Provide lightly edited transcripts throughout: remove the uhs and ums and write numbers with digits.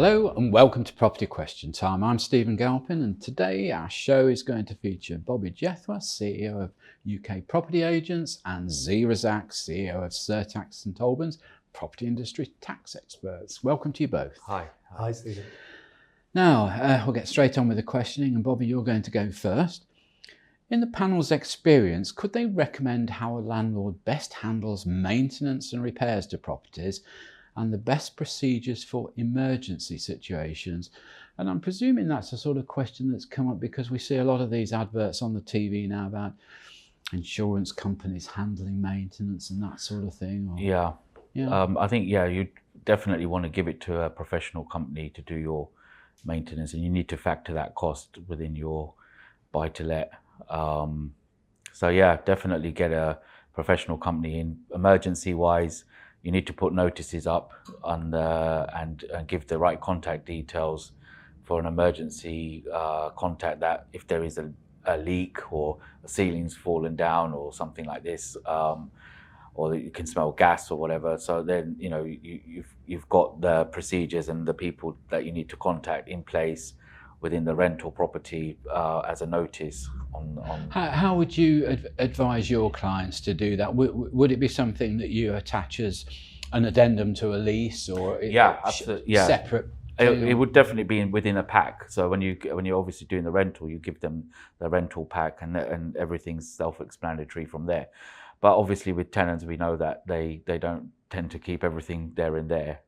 Hello and welcome to Property Question Time. I'm Stephen Galpin, and today our show is going to feature Bobbie Jethwa, CEO of UK Property Agents, and Zee Razaq, CEO of Certax St Albans, property industry tax experts. Welcome to you both. Hi. Hi, Stephen. Now, we'll get straight on with the questioning, and Bobbie, you're going to go first. In the panel's experience, could they recommend how a landlord best handles maintenance and repairs to properties and the best procedures for emergency situations? And I'm presuming that's a sort of question that's come up because we see a lot of these adverts on the TV now about insurance companies handling maintenance and that sort of thing. Or, Yeah. yeah. I think, you definitely want to give it to a professional company to do your maintenance, and you need to factor that cost within your buy-to-let. Definitely get a professional company in. Emergency-wise, you need to put notices up and give the right contact details for an emergency contact, that if there is a leak or a ceiling's fallen down or something like this, or you can smell gas or whatever. So then, you've got the procedures and the people that you need to contact in place within the rental property as a notice on. How would you advise your clients to do that? Would it be something that you attach as an addendum to a lease, or absolutely, separate? It would definitely be within a pack. So when you're obviously doing the rental, you give them the rental pack, and everything's self-explanatory from there. But obviously with tenants, we know that they don't tend to keep everything there and there,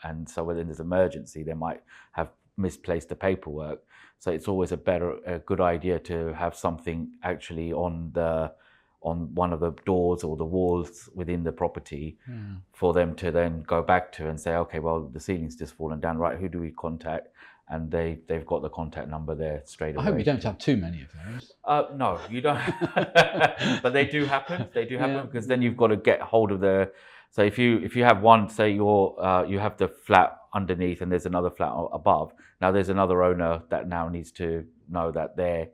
and so when there's an emergency, they might have misplaced the paperwork. So it's always a good idea to have something actually on one of the doors or the walls within the property for them to then go back to and say, okay, well, the ceiling's just fallen down, right? Who do we contact? And they've got the contact number there straight away. I hope you don't have too many of those. No, you don't. But they do happen. Because then you've got to get hold of the. So if you have one, say you have the flat underneath and there's another flat above. Now there's another owner that now needs to know that they're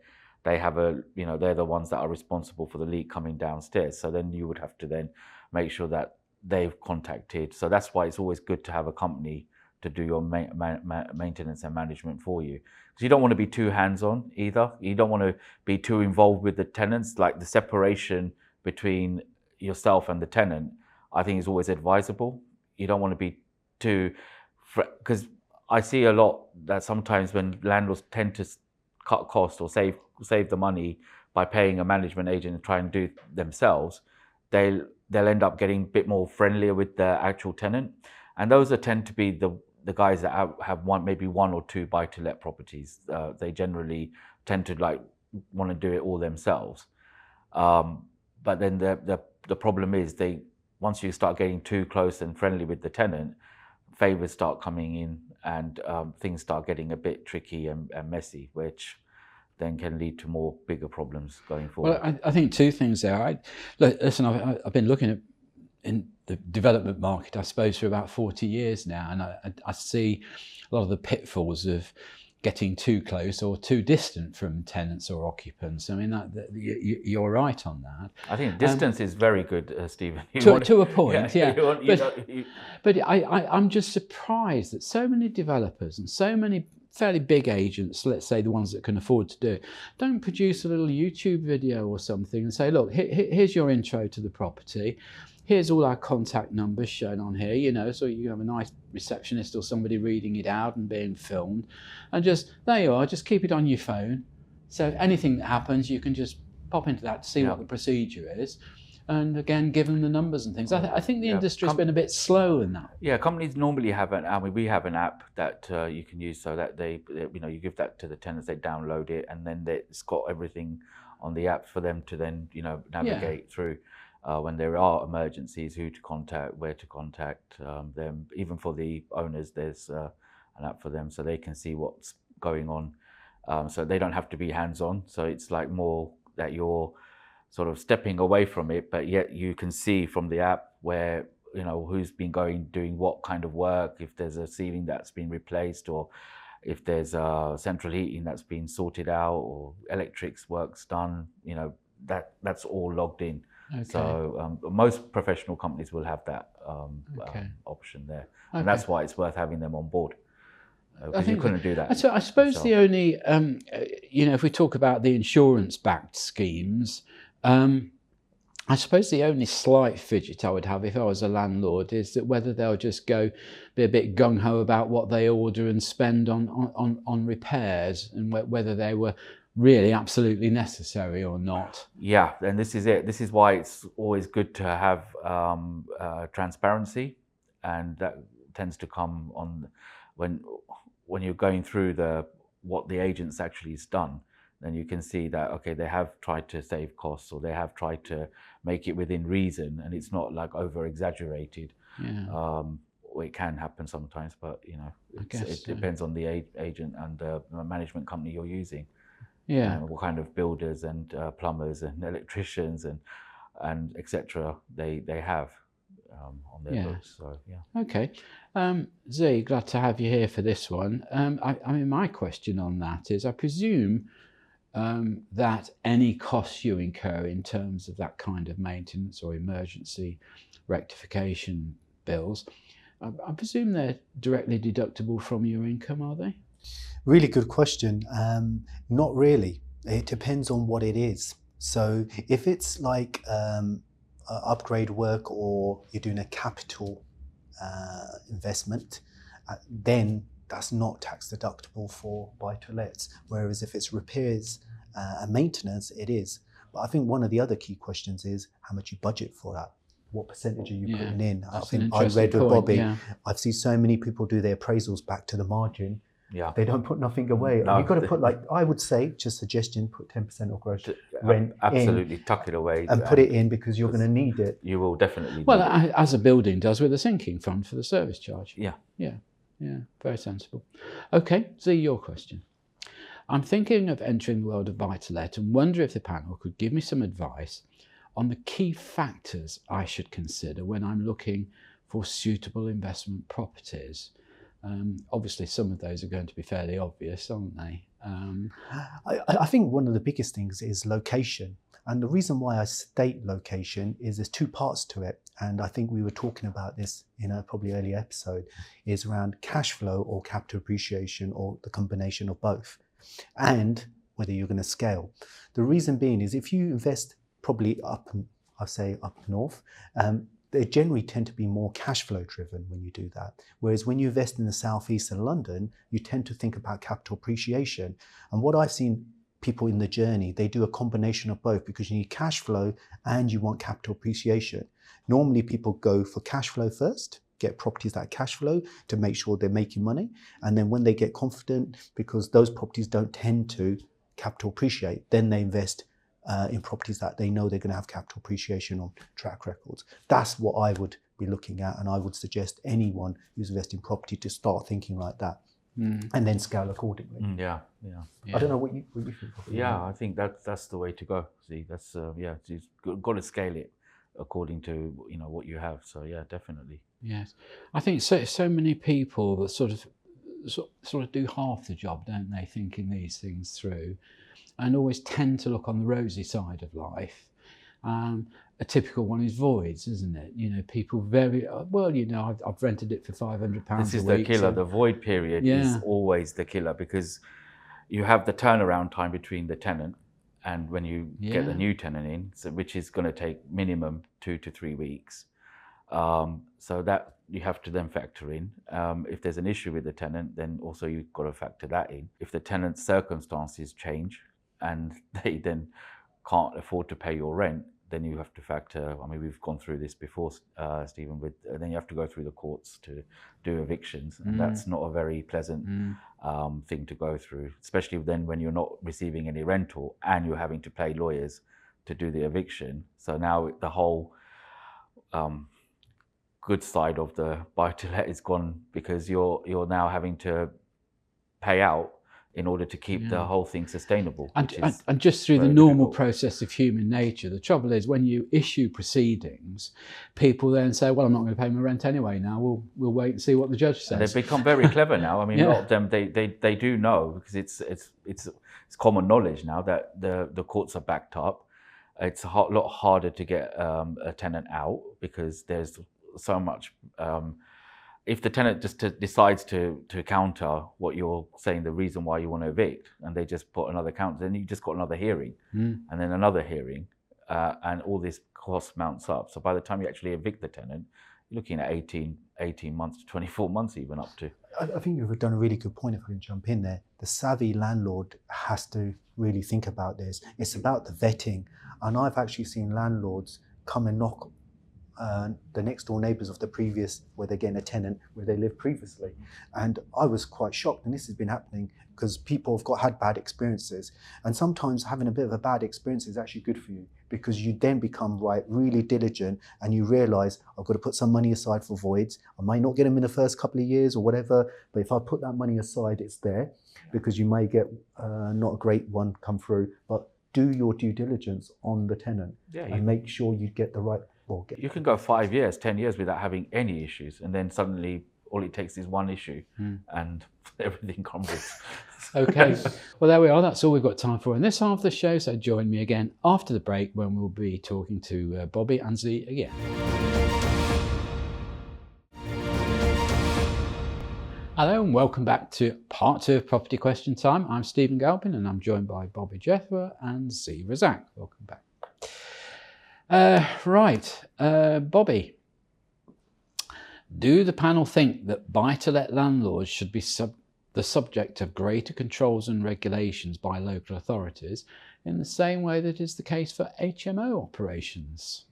the ones that are responsible for the leak coming downstairs. So then you would have to then make sure that they've contacted. So that's why it's always good to have a company to do your maintenance and management for you. Because you don't want to be too hands-on either. You don't want to be too involved with the tenants. Like the separation between yourself and the tenant, I think is always advisable. You don't want to be too, because I see a lot that sometimes when landlords tend to cut costs or save the money by paying a management agent and try and do it themselves, they'll end up getting a bit more friendlier with the actual tenant. And those tend to be the guys that have maybe one or two buy-to-let properties. They generally tend to want to do it all themselves. But then the problem is once you start getting too close and friendly with the tenant, favors start coming in, and things start getting a bit tricky and messy, which then can lead to more bigger problems going forward. Well, I think two things there. Listen, I've been looking in the development market, I suppose, for about 40 years now, and I see a lot of the pitfalls of getting too close or too distant from tenants or occupants. I mean, you're right on that. I think distance is very good, Stephen. To a point, But I'm just surprised that so many developers and so many fairly big agents, let's say the ones that can afford to do it, don't produce a little YouTube video or something and say, look, here's your intro to the property. Here's all our contact numbers shown on here, so you have a nice receptionist or somebody reading it out and being filmed. And there you are, just keep it on your phone. So anything that happens, you can just pop into that to see what the procedure is. And again, give them the numbers and things. I think the industry's been a bit slow in that. Yeah, companies normally have we have an app that you can use, so that you give that to the tenants, they download it, and then it's got everything on the app for them to then, navigate through. When there are emergencies, who to contact, where to contact them. Even for the owners, there's an app for them, so they can see what's going on. So they don't have to be hands-on. So it's like more that you're sort of stepping away from it, but yet you can see from the app where, who's been doing what kind of work, if there's a ceiling that's been replaced, or if there's central heating that's been sorted out, or electrics work's done, that's all logged in. Okay. So most professional companies will have that option there, and that's why it's worth having them on board. because you couldn't do that. So I suppose the only, if we talk about the insurance-backed schemes, I suppose the only slight fidget I would have if I was a landlord is that whether they'll just be a bit gung-ho about what they order and spend on repairs, and whether they were really absolutely necessary or not. Yeah, and this is it. This is why it's always good to have transparency, and that tends to come on when you're going through what the agent's actually has done. Then you can see that, okay, they have tried to save costs, or they have tried to make it within reason, and it's not like over exaggerated. Yeah. It can happen sometimes, but it depends on the agent and the management company you're using. Yeah. What kind of builders and plumbers and electricians and etc. they have on their books. So yeah. Okay. Zee, glad to have you here for this one. I mean, my question on that is, I presume that any costs you incur in terms of that kind of maintenance or emergency rectification bills, I presume they're directly deductible from your income, are they? Really good question. Not really. It depends on what it is. So if it's like upgrade work, or you're doing a capital investment, then that's not tax deductible for buy-to-lets. Whereas if it's repairs and maintenance, it is. But I think one of the other key questions is how much you budget for that. What percentage are you putting in? I think I read with Bobbie, I've seen so many people do their appraisals back to the margin. Yeah. They don't put nothing away. No. You've got to put, like, I would say, just suggestion, put 10% of gross rent absolutely in, tuck it away and put it in, because you're going to need it. You will definitely need well, it. As a building does with a sinking fund for the service charge. Yeah. Very sensible. Okay, Zee, your question. I'm thinking of entering the world of buy-to-let and wonder if the panel could give me some advice on the key factors I should consider when I'm looking for suitable investment properties. Obviously, some of those are going to be fairly obvious, aren't they? I think one of the biggest things is location. And the reason why I state location is there's two parts to it. And I think we were talking about this in a probably earlier episode, is around cash flow or capital appreciation, or the combination of both, and whether you're going to scale. The reason being is if you invest probably up north, they generally tend to be more cash flow driven when you do that. Whereas when you invest in the southeast of London, you tend to think about capital appreciation. And what I've seen people in the journey, they do a combination of both, because you need cash flow and you want capital appreciation. Normally people go for cash flow first, get properties that cash flow to make sure they're making money. And then when they get confident, because those properties don't tend to capital appreciate, then they invest in properties that they know they're going to have capital appreciation on track records. That's what I would be looking at, and I would suggest anyone who's investing in property to start thinking like that, and then scale accordingly. Yeah. I don't know what you think. Yeah, I think that's the way to go. See, that's you've got to scale it according to what you have. So yeah, definitely. Yes, I think so many people that sort of do half the job, don't they, thinking these things through, and always tend to look on the rosy side of life. A typical one is voids, isn't it? People very well. I've rented it for £500. This is the killer. The void period is always the killer, because you have the turnaround time between the tenant and when you get the new tenant in, which is going to take minimum 2 to 3 weeks. So that you have to then factor in. If there's an issue with the tenant, then also you've got to factor that in. If the tenant's circumstances change and they then can't afford to pay your rent, then you have to factor, we've gone through this before, Stephen, then you have to go through the courts to do evictions, and that's not a very pleasant thing to go through, especially then when you're not receiving any rental and you're having to pay lawyers to do the eviction. So now the whole good side of the buy-to-let is gone, because you're now having to pay out in order to keep the whole thing sustainable. And just through the normal process of human nature, the trouble is when you issue proceedings, people then say, well, I'm not going to pay my rent anyway now, we'll wait and see what the judge says. And they've become very clever now. A lot of them, they do know, because it's common knowledge now that the courts are backed up. It's a lot harder to get a tenant out, because there's so much if the tenant just decides to counter what you're saying, the reason why you want to evict, and they just put another counter, then you just got another hearing, and then another hearing, and all this cost mounts up. So by the time you actually evict the tenant, you're looking at 18 months to 24 months even up to. I think you've done a really good point, if I can jump in there. The savvy landlord has to really think about this. It's about the vetting. And I've actually seen landlords come and knock the next door neighbours of the previous, where they're getting a tenant, where they lived previously. And I was quite shocked, and this has been happening because people have had bad experiences. And sometimes having a bit of a bad experience is actually good for you, because you then become really diligent, and you realise, I've got to put some money aside for voids. I might not get them in the first couple of years or whatever, but if I put that money aside, it's there, because you may get not a great one come through, but do your due diligence on the tenant and make sure you get the right. You can go 5 years, 10 years without having any issues, and then suddenly all it takes is one issue and everything crumbles. Okay, well, there we are. That's all we've got time for in this half of the show. So join me again after the break, when we'll be talking to Bobbie and Zee again. Hello and welcome back to part 2 of Property Question Time. I'm Stephen Galpin, and I'm joined by Bobbie Jethwa and Zee Razaq. Welcome back. Bobbie, do the panel think that buy-to-let landlords should be the subject of greater controls and regulations by local authorities in the same way that is the case for HMO operations?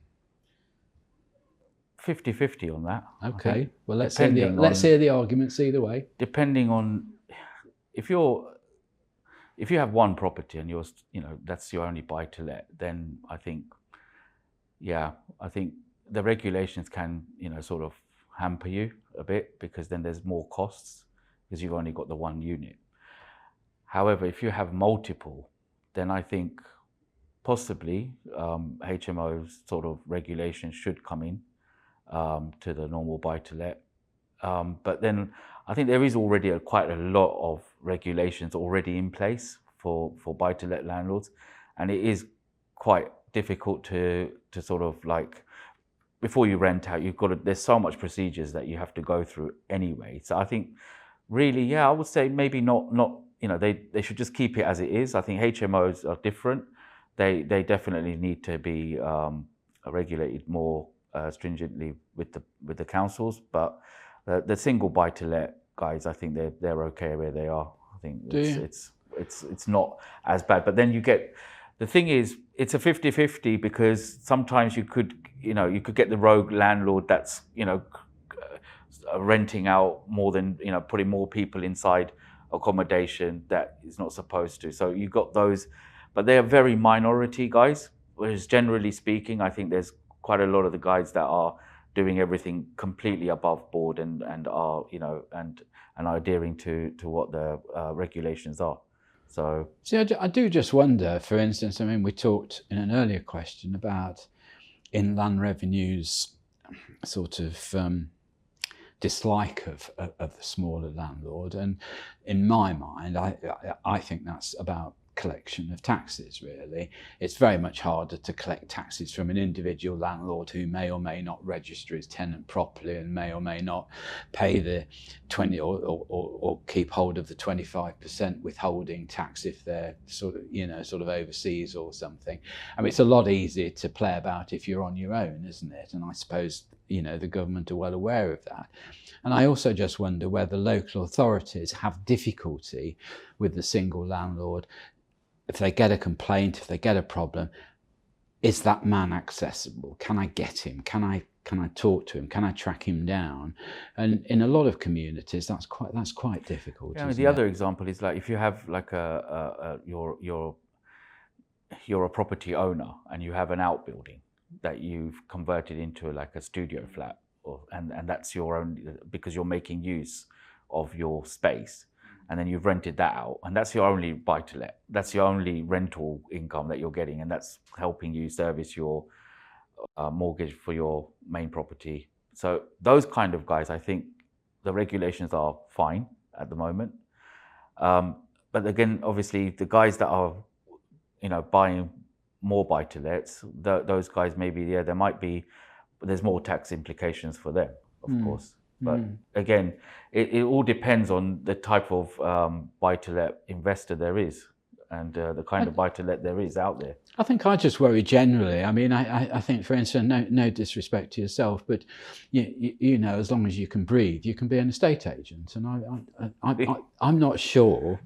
50-50 on that. Okay, well, let's hear the arguments either way. Depending on if you have one property and that's your only buy-to-let, then I think the regulations can, sort of hamper you a bit, because then there's more costs because you've only got the one unit. However, if you have multiple, then I think possibly HMO's sort of regulations should come in to the normal buy-to-let. But then I think there is already quite a lot of regulations already in place for buy-to-let landlords, and it is quite difficult to sort of like, before you rent out, there's so much procedures that you have to go through anyway. So I think really, I would say maybe not, they should just keep it as it is. I think HMOs are different. They definitely need to be regulated more stringently with the councils, but the single buy-to-let guys, I think they're okay where they are. I think it's not as bad. But then the thing is, it's a 50-50, because sometimes you could get the rogue landlord that's, renting out more than, putting more people inside accommodation that is not supposed to. So you got those, but they're very minority guys. Whereas generally speaking, I think there's quite a lot of the guys that are doing everything completely above board and are, and are adhering to what the regulations are. So, see, I do just wonder, for instance, I mean, we talked in an earlier question about Inland Revenue's sort of dislike of the smaller landlord. And in my mind, I think that's about collection of taxes, really. It's very much harder to collect taxes from an individual landlord who may or may not register his tenant properly and may or may not pay the 20 or keep hold of the 25% withholding tax if they're sort of overseas or something. I mean, it's a lot easier to play about if you're on your own, isn't it? And I suppose the government are well aware of that. And I also just wonder whether local authorities have difficulty with the single landlord. If they get a complaint, if they get a problem, is that man accessible? Can I get him? Can I talk to him? Can I track him down? And in a lot of communities, that's quite difficult. Yeah, I mean, the other example is like if you have like you're a property owner and you have an outbuilding that you've converted into like a studio flat, and that's your own, because you're making use of your space. And then you've rented that out, and that's your only buy-to-let. That's your only rental income that you're getting, and that's helping you service your mortgage for your main property. So those kind of guys, I think the regulations are fine at the moment. But again, obviously, the guys that are, buying more buy-to-lets, those guys maybe, there might be, there's more tax implications for them, of course. But again, it all depends on the type of buy-to-let investor there is, and the kind of buy-to-let there is out there. I think I just worry generally. I mean, I think, for instance, no disrespect to yourself, but you know, as long as you can breathe, you can be an estate agent, and I'm not sure.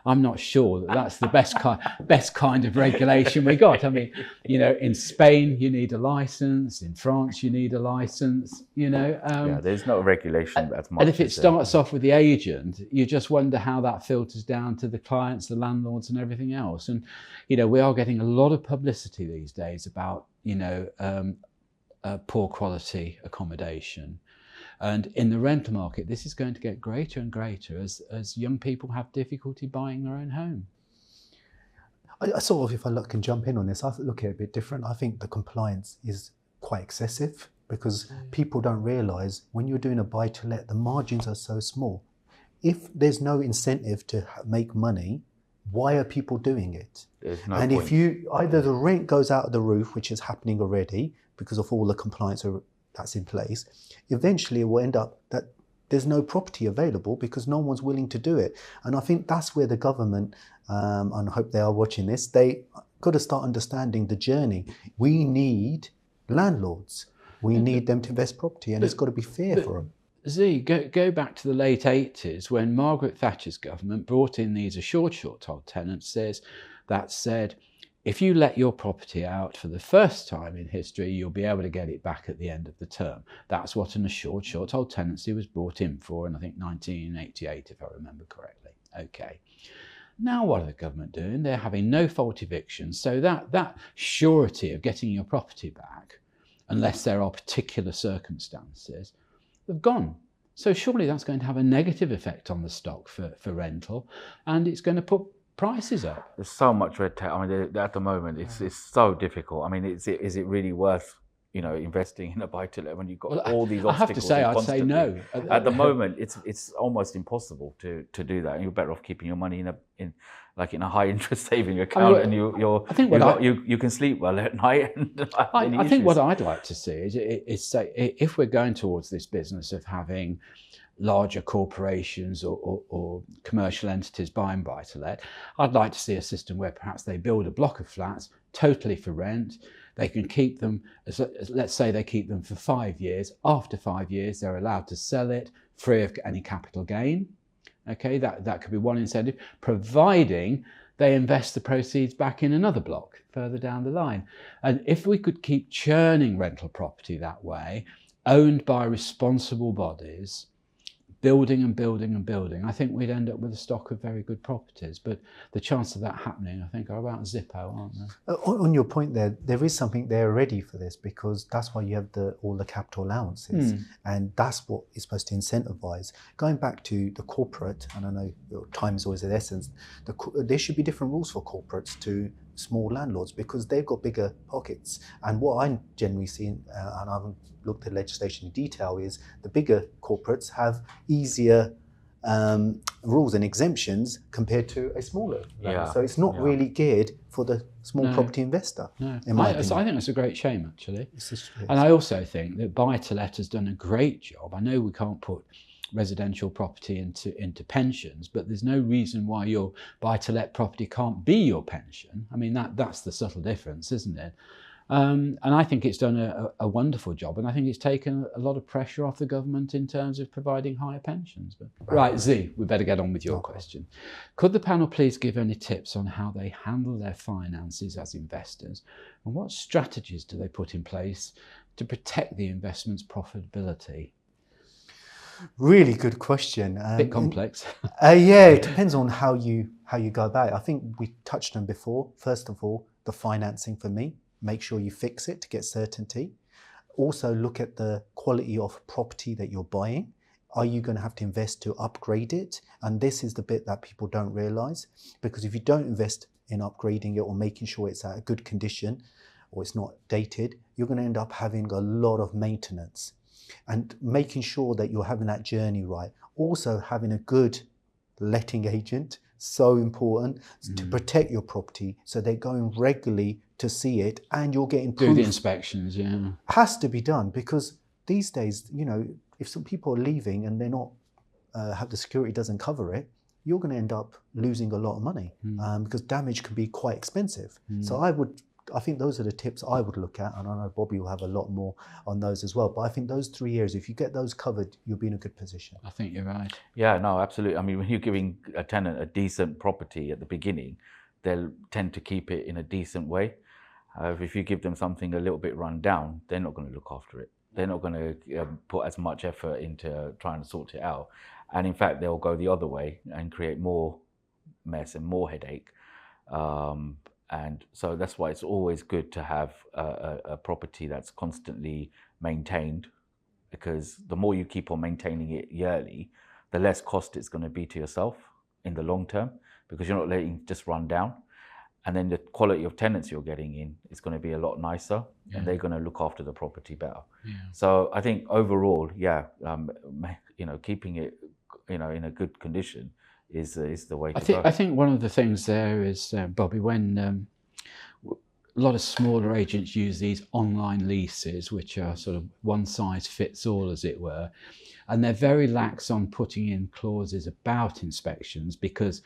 I'm not sure that that's the best kind of regulation we got. I mean, you know, in Spain you need a license, in France you need a license. You know, there's no regulation as much. And if it starts off with the agent, you just wonder how that filters down to the clients, the landlords, and everything else. And you know, we are getting a lot of publicity these days about, you know, poor quality accommodation. And in the rental market, this is going to get greater and greater as young people have difficulty buying their own home. I sort of, if I can jump in on this, I look at it a bit different. I think the compliance is quite excessive because people don't realise when you're doing a buy-to-let, the margins are so small. If there's no incentive to make money, why are people doing it? There's no and point. if you, either the rent goes out of the roof, which is happening already because of all the compliance that's in place, eventually it will end up that there's no property available because no one's willing to do it. And I think that's where the government, and I hope they are watching this, they got to start understanding the journey. We need landlords. We need them to invest property, and it's got to be fair for them. Zee, go back to the late 80s when Margaret Thatcher's government brought in these assured short-hold tenancies that said, if you let your property out for the first time in history, you'll be able to get it back at the end of the term. That's what an assured short-hold tenancy was brought in for in, I think, 1988, if I remember correctly. Okay. Now what are the government doing? They're having no-fault evictions, so that surety of getting your property back, unless there are particular circumstances, have gone. So surely that's going to have a negative effect on the stock for rental, and it's going to put prices up. There's so much red tape. I mean, at the moment, it's so difficult. I mean, is it really worth, you know, investing in a buy-to-let when you've got all these obstacles? I have to say, I'd say no. At the moment, it's almost impossible to do that. You're better off keeping your money in a high interest saving account, and you can sleep well at night. I think what I'd like to see is say, if we're going towards this business of having larger corporations or commercial entities buying buy-to-let, I'd like to see a system where perhaps they build a block of flats totally for rent. They can keep them, let's say they keep them for 5 years. After 5 years, they're allowed to sell it free of any capital gain. Okay, that could be one incentive, providing they invest the proceeds back in another block further down the line. And if we could keep churning rental property that way, owned by responsible bodies, building and building and building, I think we'd end up with a stock of very good properties. But the chance of that happening, I think, are about Zippo, aren't they? On your point there is something there ready for this, because that's why you have all the capital allowances, and that's what is supposed to incentivise. Going back to the corporate, and I know time is always of essence, there should be different rules for corporates to small landlords, because they've got bigger pockets. And what I generally see, and I haven't looked at legislation in detail, is the bigger corporates have easier rules and exemptions compared to a smaller landlord. So it's not really geared for the small property investor. No. I think it's a great shame, actually. And I also think that buy-to-let has done a great job. I know we can't put residential property into pensions, but there's no reason why your buy-to-let property can't be your pension. I mean, that's the subtle difference, isn't it? And I think it's done a wonderful job, and I think it's taken a lot of pressure off the government in terms of providing higher pensions. But right, Zee, we better get on with your question. Could the panel please give any tips on how they handle their finances as investors, and what strategies do they put in place to protect the investment's profitability? Really good question. Bit complex. Yeah, it depends on how you go about it. I think we touched on before. First of all, the financing for me. Make sure you fix it to get certainty. Also look at the quality of property that you're buying. Are you going to have to invest to upgrade it? And this is the bit that people don't realise, because if you don't invest in upgrading it or making sure it's at a good condition or it's not dated, you're going to end up having a lot of maintenance. And making sure that you're having that journey right. Also having a good letting agent, so important to protect your property, so they're going regularly to see it, and you're getting proof. Do the inspections, yeah. Has to be done, because these days, you know, if some people are leaving and they're not, have the security doesn't cover it, you're going to end up losing a lot of money because damage can be quite expensive. So I think those are the tips I would look at, and I know Bobbie will have a lot more on those as well. But I think those 3 years, if you get those covered, you'll be in a good position. I think you're right. Yeah, no, absolutely. I mean, when you're giving a tenant a decent property at the beginning, they'll tend to keep it in a decent way. If you give them something a little bit run down, they're not going to look after it. They're not going to put as much effort into trying to sort it out. And in fact, they'll go the other way and create more mess and more headache. And so that's why it's always good to have a property that's constantly maintained, because the more you keep on maintaining it yearly, the less cost it's going to be to yourself in the long term, because you're not letting it just run down. And then the quality of tenants you're getting in is going to be a lot nicer, and they're going to look after the property better. So I think overall, keeping it, in a good condition is the way to go. I think one of the things there is, Bobbie, when a lot of smaller agents use these online leases, which are sort of one size fits all, as it were, and they're very lax on putting in clauses about inspections because,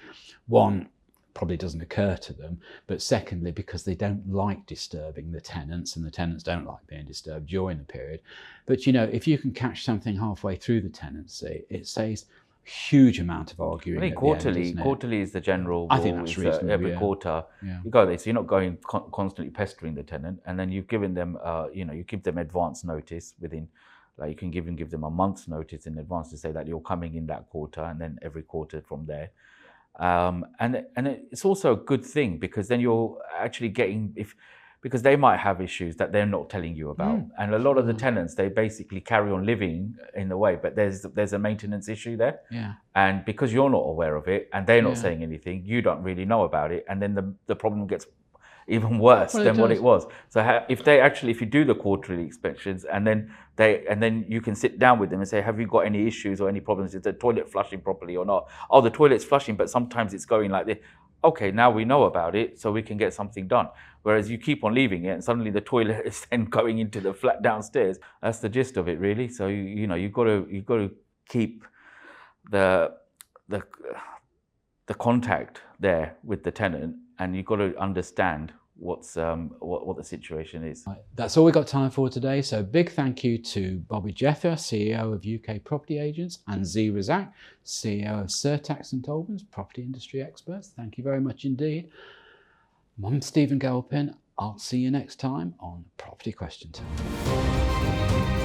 one, probably doesn't occur to them, but secondly, because they don't like disturbing the tenants, and the tenants don't like being disturbed during the period. But if you can catch something halfway through the tenancy, it saves a huge amount of arguing. I think quarterly is the general rule. I think that's reasonable. Every quarter you go there, so you're not going constantly pestering the tenant, and then you've given them, you give them advance notice within. Like you can give them a month's notice in advance to say that you're coming in that quarter, and then every quarter from there. And it's also a good thing, because then you're actually getting, because they might have issues that they're not telling you about. And a lot of the tenants, they basically carry on living in the way, but there's a maintenance issue there. And because you're not aware of it and they're not saying anything, you don't really know about it. And then the problem gets even worse than what it was. So if you do the quarterly inspections, and then you can sit down with them and say, have you got any issues or any problems? Is the toilet flushing properly or not? Oh, the toilet's flushing, but sometimes it's going like this. Okay, now we know about it, so we can get something done. Whereas you keep on leaving it, and suddenly the toilet is then going into the flat downstairs. That's the gist of it, really. So you've got to keep the contact there with the tenant, and you've got to understand what the situation is. That's all we've got time for today. So big thank you to Bobbie Jethwa, CEO of UK Property Agents, and Zee Razaq, CEO of Certax and Albans, property industry experts. Thank you very much indeed. I'm Stephen Galpin. I'll see you next time on Property Question Time.